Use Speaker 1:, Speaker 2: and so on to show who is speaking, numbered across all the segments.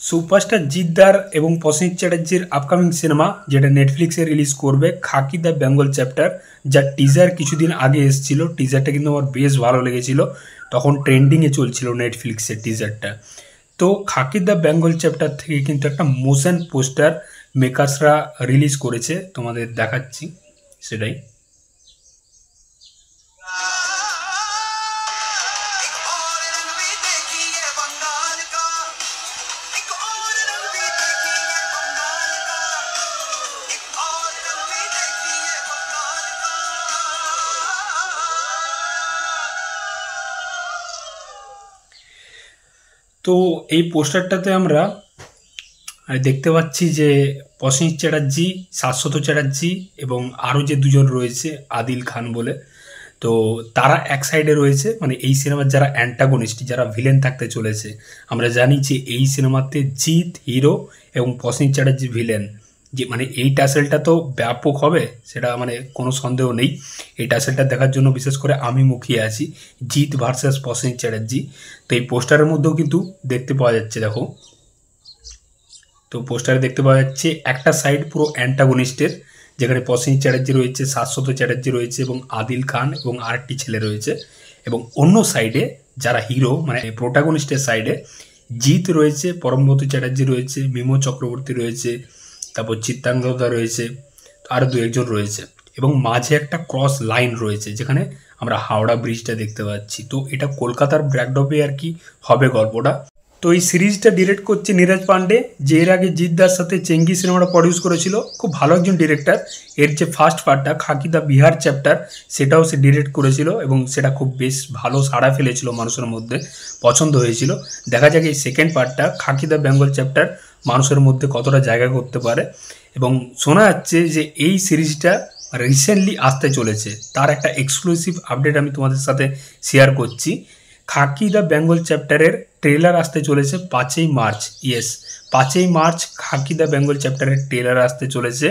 Speaker 1: Superstar জিদ্দার এবং Prosenjit চ্যাটার্জির upcoming cinema যেটা নেটফ্লিক্সে রিলিজ করবে খাকি দ্য বেঙ্গল চ্যাপ্টার, যার টিজার কিছুদিন আগে এসেছিল। টিজারটা কিন্তু আমার বেশ ভালো লেগেছিল, তখন ট্রেন্ডিংয়ে চলছিল নেটফ্লিক্সের টিজারটা। তো খাকি দ্য বেঙ্গল চ্যাপ্টার থেকে কিন্তু একটা মোশন পোস্টার মেকার্সরা রিলিজ করেছে, তোমাদের দেখাচ্ছি সেটাই। তো এই পোস্টারটাতে আমরা দেখতে পাচ্ছি যে প্রসেনজিৎ চ্যাটার্জি, শাশ্বত চ্যাটার্জি এবং আরও যে দুজন রয়েছে আদিল খান বলে, তো তারা এক সাইডে রয়েছে। মানে এই সিনেমার যারা অ্যান্টাগনিস্ট, যারা ভিলেন থাকতে চলেছে। আমরা জানি যে এই সিনেমাতে জিৎ হিরো এবং প্রসেনজিৎ চ্যাটার্জি ভিলেন। যে মানে এই টাসেলটা তো ব্যাপক হবে, সেটা মানে কোনো সন্দেহ নেই। এই টাসেলটা দেখার জন্য বিশেষ করে আমি মুখিয়ে আছি, জিৎ ভার্সেস প্রসেনজিৎ চ্যাটার্জি। তো এই পোস্টারের মধ্যেও কিন্তু দেখতে পাওয়া যাচ্ছে, দেখো। তো পোস্টারে দেখতে পাওয়া যাচ্ছে একটা সাইড পুরো অ্যান্টাগনিস্টের, যেখানে প্রসেনজিৎ চ্যাটার্জি রয়েছে, শাশ্বত চ্যাটার্জি রয়েছে এবং আদিল খান এবং আরেকটি ছেলে রয়েছে। এবং অন্য সাইডে যারা হিরো মানে প্রোটাগনিস্টের সাইডে জিৎ রয়েছে, পরমব্রত চ্যাটার্জি রয়েছে, মিমো চক্রবর্তী রয়েছে, তারপর চিত্রাঙ্গদা রয়েছে, আরও দু একজন রয়েছে। এবং মাঝে একটা ক্রস লাইন রয়েছে যেখানে আমরা হাওড়া ব্রিজটা দেখতে পাচ্ছি। তো এটা কলকাতার ব্যাকড্রপে আর কি হবে গল্পটা। তো এই সিরিজটা ডিরেক্ট করছে নীরাজ পান্ডে, যে এর আগে জিদ্দার সাথে চেঙ্গি সিনেমাটা প্রডিউস করেছিল। খুব ভালো একজন ডিরেক্টর। এর যে ফার্স্ট পার্টটা খাকি দ্য বিহার চ্যাপ্টার, সেটাও সে ডিরেক্ট করেছিল এবং সেটা খুব বেশ ভালো সাড়া ফেলেছিল, মানুষের মধ্যে পছন্দ হয়েছিল। দেখা যাক এই সেকেন্ড পার্টটা খাকি দ্য বেঙ্গল চ্যাপ্টার মানুষের মধ্যে কতটা জায়গা করতে পারে। এবং শোনা যাচ্ছে যে এই সিরিজটা রিসেন্টলি আসতে চলেছে, তার একটা এক্সক্লুসিভ আপডেট আমি তোমাদের সাথে শেয়ার করছি। খাকি দ্য বেঙ্গল চ্যাপ্টারের ট্রেলার আসতে চলেছে 5ই মার্চ। ইয়েস, 5ই মার্চ খাকি দ্য বেঙ্গল চ্যাপ্টারের ট্রেলার আসতে চলেছে।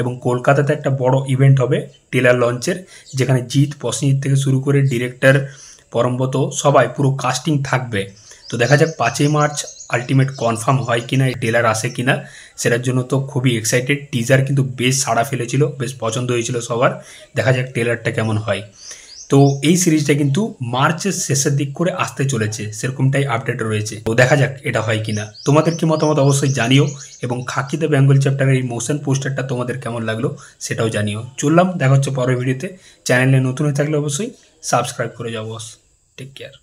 Speaker 1: এবং কলকাতাতে একটা বড় ইভেন্ট হবে ট্রেলার লঞ্চের, যেখানে জিৎ, প্রসেনজিৎ থেকে শুরু করে ডিরেক্টর, পরমব্রত সবাই পুরো কাস্টিং থাকবে। তো দেখা যাক 5ই মার্চ আলটিমেট কনফার্ম হয় কিনা, এই ট্রেলার আসে কিনা, সেটার জন্য তো খুবই এক্সাইটেড। টিজার কিন্তু বেশ সাড়া ফেলেছিল, বেশ পছন্দ হয়েছিল সবার। দেখা যাক ট্রেলারটা কেমন হয়। তো এই সিরিজটা কিন্তু মার্চের শেষের দিক করে আসতে চলেছে, সেরকমটাই আপডেট রয়েছে। তো দেখা যাক এটা হয় কিনা। তোমাদের কি মতামত অবশ্যই জানিও, এবং খাকি দ্য বেঙ্গল চ্যাপ্টারের এই মোশন পোস্টারটা তোমাদের কেমন লাগলো সেটাও জানিও। চললাম, দেখা হচ্ছে পরের ভিডিওতে। চ্যানেলে নতুন হয়ে থাকলে অবশ্যই সাবস্ক্রাইব করে যাও বস। Take care.